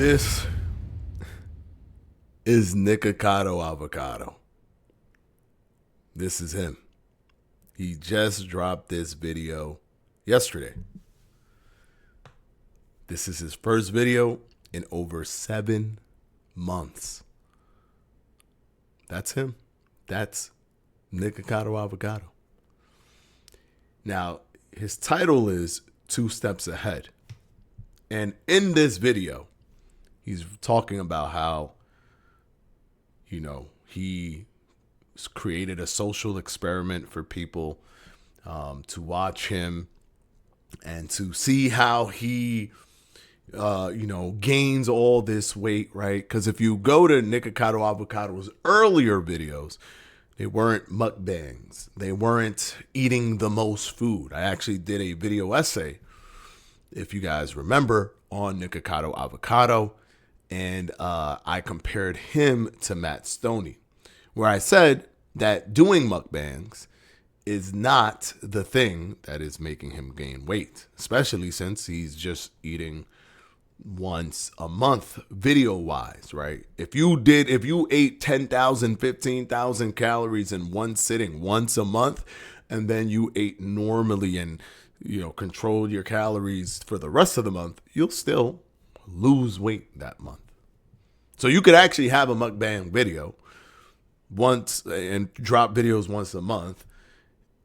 This is Nikocado Avocado. This is him. He just dropped this video yesterday. This is his first video in over 7 months. That's him. That's Nikocado Avocado. Now, his title is 2 Steps Ahead. And in this video, he's talking about how, he created a social experiment for people to watch him and to see how he, gains all this weight, right? Because if you go to Nikocado Avocado's earlier videos, they weren't mukbangs. They weren't eating the most food. I actually did a video essay, if you guys remember, on Nikocado Avocado, and I compared him to Matt Stoney, where I said that doing mukbangs is not the thing that is making him gain weight, especially since he's just eating once a month video-wise, right? If you ate 10,000, 15,000 calories in one sitting once a month, and then you ate normally and controlled your calories for the rest of the month, you'll still lose weight that month. So you could actually have a mukbang video once and drop videos once a month,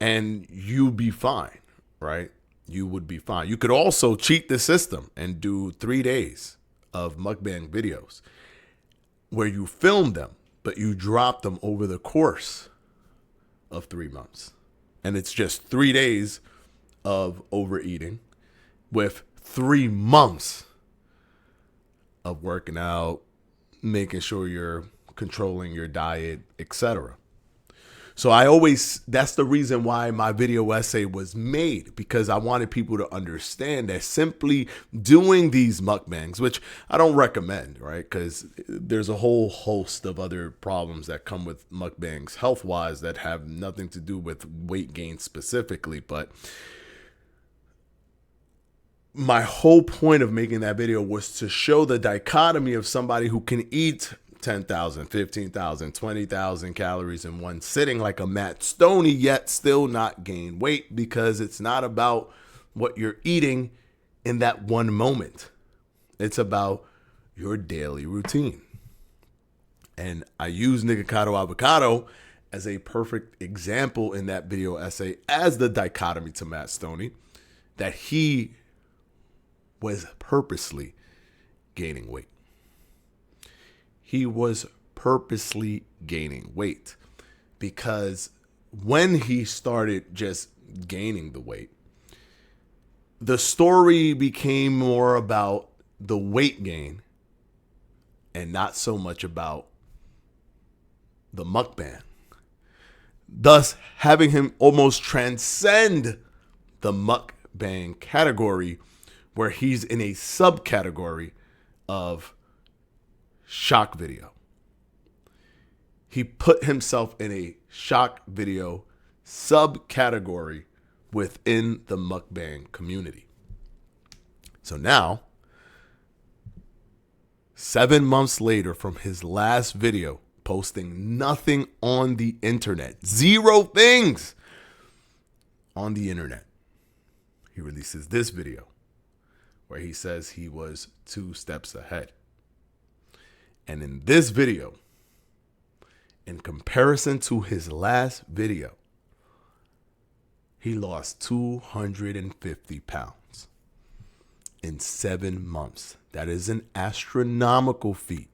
and you'd be fine, right? You would be fine. You could also cheat the system and do 3 days of mukbang videos where you film them, but you drop them over the course of 3 months. And it's just 3 days of overeating with 3 months of working out, making sure you're controlling your diet, etc. So that's the reason why my video essay was made, because I wanted people to understand that simply doing these mukbangs, which I don't recommend, right? Because there's a whole host of other problems that come with mukbangs health-wise that have nothing to do with weight gain specifically. But my whole point of making that video was to show the dichotomy of somebody who can eat 10,000, 15,000, 20,000 calories in one sitting like a Matt Stoney, yet still not gain weight, because it's not about what you're eating in that one moment. It's about your daily routine. And I use Nikocado Avocado as a perfect example in that video essay as the dichotomy to Matt Stoney, that he was purposely gaining weight. He was purposely gaining weight because when he started just gaining the weight, the story became more about the weight gain and not so much about the mukbang, thus having him almost transcend the mukbang category, where he's in a subcategory of shock video. He put himself in a shock video subcategory within the mukbang community. So now, 7 months later from his last video, posting nothing on the internet, 0 things on the internet, he releases this video where he says he was 2 steps ahead. And in this video, in comparison to his last video, he lost 250 pounds in 7 months. That is an astronomical feat,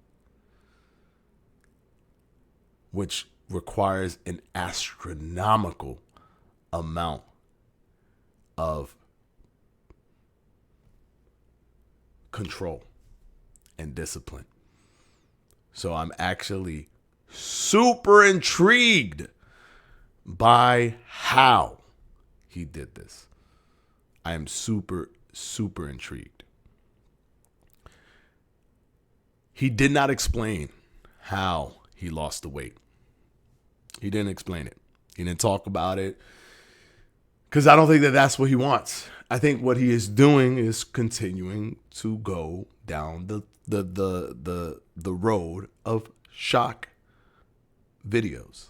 which requires an astronomical amount of control and discipline. So I'm actually super intrigued by how he did this. I am super, super intrigued. He did not explain how he lost the weight. He didn't explain it. He didn't talk about it because I don't think that that's what he wants. I think what he is doing is continuing to go down the road of shock videos.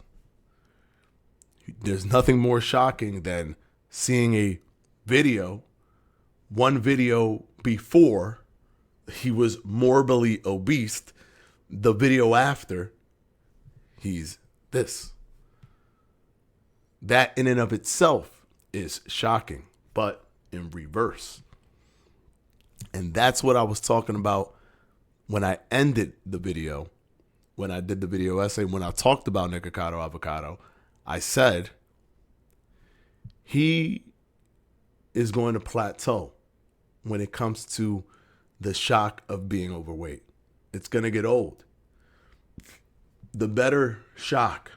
There's nothing more shocking than seeing a video, one video before he was morbidly obese, the video after he's this. That in and of itself is shocking, but in reverse. And that's what I was talking about when I ended the video, when I did the video essay, when I talked about Nikocado Avocado. I said he is going to plateau when it comes to the shock of being overweight. It's going to get old. The better shock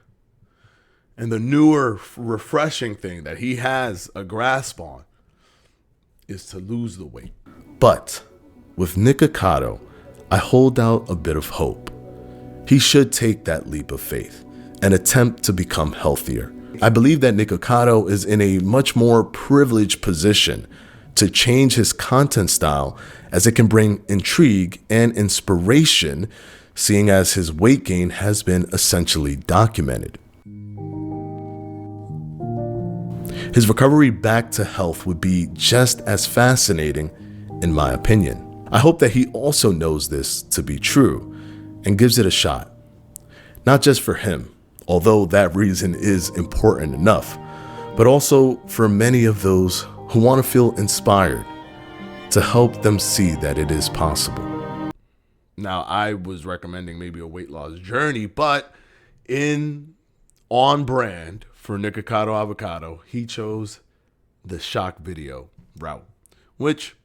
and the newer, refreshing thing that he has a grasp on is to lose the weight. But with Nikocado, I hold out a bit of hope. He should take that leap of faith and attempt to become healthier. I believe that Nikocado is in a much more privileged position to change his content style, as it can bring intrigue and inspiration, seeing as his weight gain has been essentially documented. His recovery back to health would be just as fascinating, in my opinion. I hope that he also knows this to be true and gives it a shot. Not just for him, although that reason is important enough, but also for many of those who want to feel inspired, to help them see that it is possible. Now, I was recommending maybe a weight loss journey, but on brand for Nikocado Avocado, he chose the shock video route, which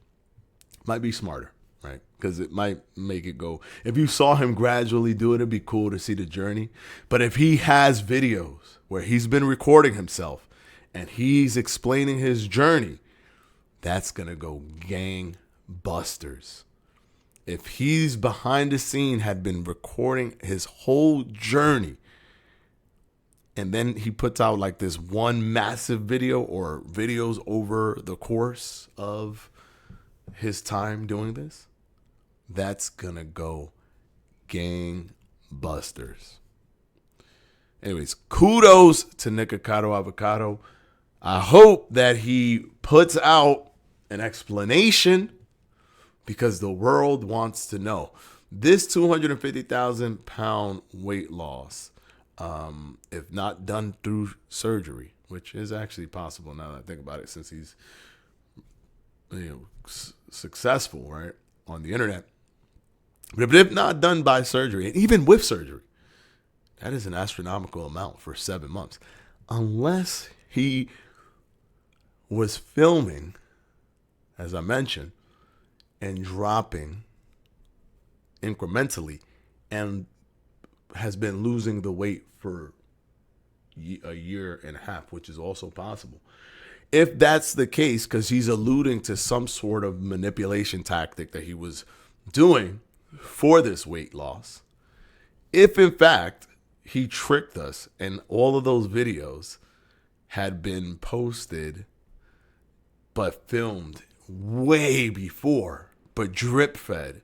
might be smarter, right? Because it might make it go. If you saw him gradually do it, it'd be cool to see the journey. But if he has videos where he's been recording himself and he's explaining his journey, that's going to go gangbusters. If he's behind the scene, had been recording his whole journey, and then he puts out like this one massive video or videos over the course of his time doing this, that's going to go gangbusters. Anyways, kudos to Nikocado Avocado. I hope that he puts out an explanation, because the world wants to know. This 250,000 pound weight loss, if not done through surgery, which is actually possible now that I think about it, since he's successful, right, on the internet. But if not done by surgery, and even with surgery, that is an astronomical amount for 7 months. Unless he was filming, as I mentioned, and dropping incrementally, and has been losing the weight for a year and a half, which is also possible. If that's the case, because he's alluding to some sort of manipulation tactic that he was doing for this weight loss, if in fact he tricked us and all of those videos had been posted but filmed way before, but drip fed,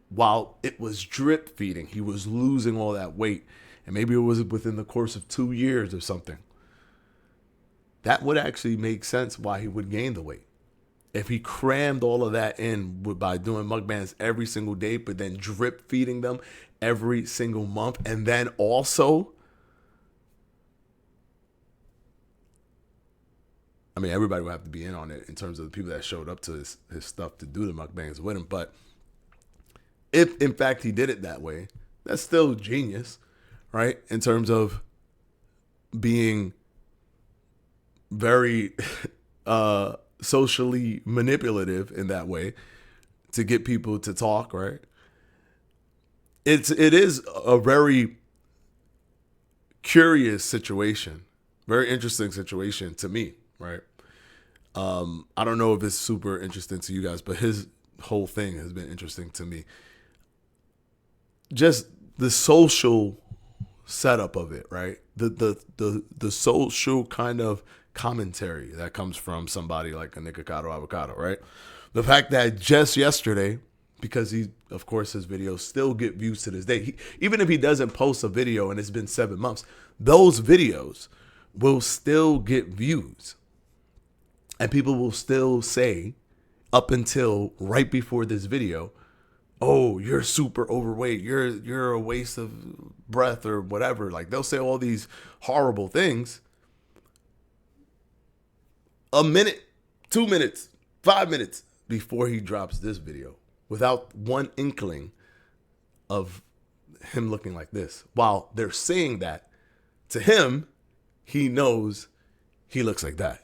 while it was drip feeding, he was losing all that weight, and maybe it was within the course of 2 years or something, that would actually make sense why he would gain the weight. If he crammed all of that in by doing mukbangs every single day, but then drip feeding them every single month, and then also, I mean, everybody would have to be in on it in terms of the people that showed up to his stuff to do the mukbangs with him. But if, in fact, he did it that way, that's still genius, right? In terms of being very socially manipulative in that way to get people to talk, right? It is a very curious situation, very interesting situation to me, right? I don't know if it's super interesting to you guys, but his whole thing has been interesting to me. Just the social setup of it, right? The social kind of commentary that comes from somebody like a Nikocado Avocado, right? The fact that just yesterday, because of course, his videos still get views to this day. Even if he doesn't post a video and it's been 7 months, those videos will still get views. And people will still say, up until right before this video, oh, you're super overweight. You're a waste of breath or whatever. Like, they'll say all these horrible things. A minute, 2 minutes, 5 minutes before he drops this video, without one inkling of him looking like this. While they're saying that, to him, he knows he looks like that.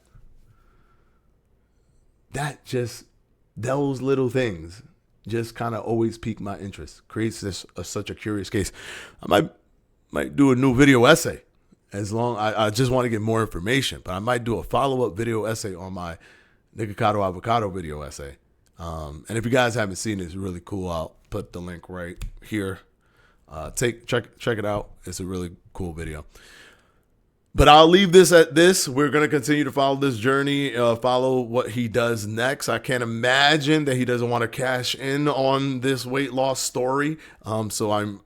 Those little things just kind of always pique my interest. Creates such a curious case. I might do a new video essay. I just want to get more information, but I might do a follow-up video essay on my Nikocado Avocado video essay. And if you guys haven't seen it, it's really cool. I'll put the link right here. Check it out. It's a really cool video. But I'll leave this at this. We're going to continue to follow this journey, follow what he does next. I can't imagine that he doesn't want to cash in on this weight loss story. So I'm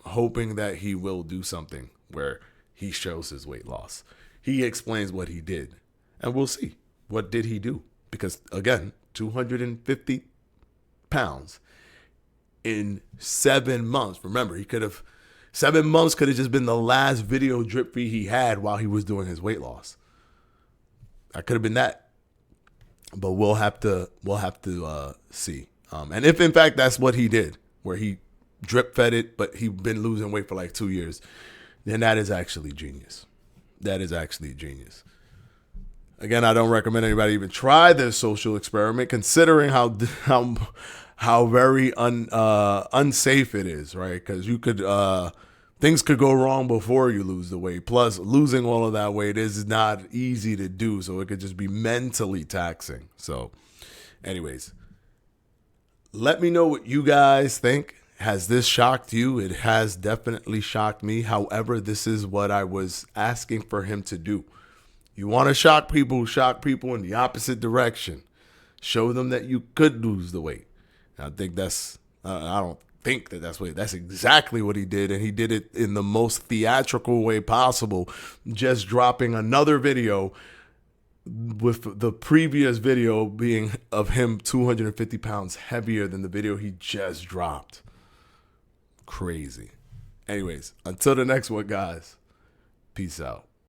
hoping that he will do something where he shows his weight loss. He explains what he did, and we'll see. What did he do? Because, again, 250 pounds in 7 months. Remember, 7 months could have just been the last video drip feed he had while he was doing his weight loss. That could have been that. But we'll have to see. And if in fact that's what he did, where he drip fed it, but he's been losing weight for like 2 years, then that is actually genius. That is actually genius. Again, I don't recommend anybody even try this social experiment, considering how very unsafe it is, right? Because things could go wrong before you lose the weight. Plus, losing all of that weight is not easy to do, so it could just be mentally taxing. So, anyways, let me know what you guys think. Has this shocked you? It has definitely shocked me. However, this is what I was asking for him to do. You want to shock people in the opposite direction. Show them that you could lose the weight. I think I don't think that's exactly what he did. And he did it in the most theatrical way possible, just dropping another video with the previous video being of him 250 pounds heavier than the video he just dropped. Crazy. Anyways, until the next one, guys, peace out.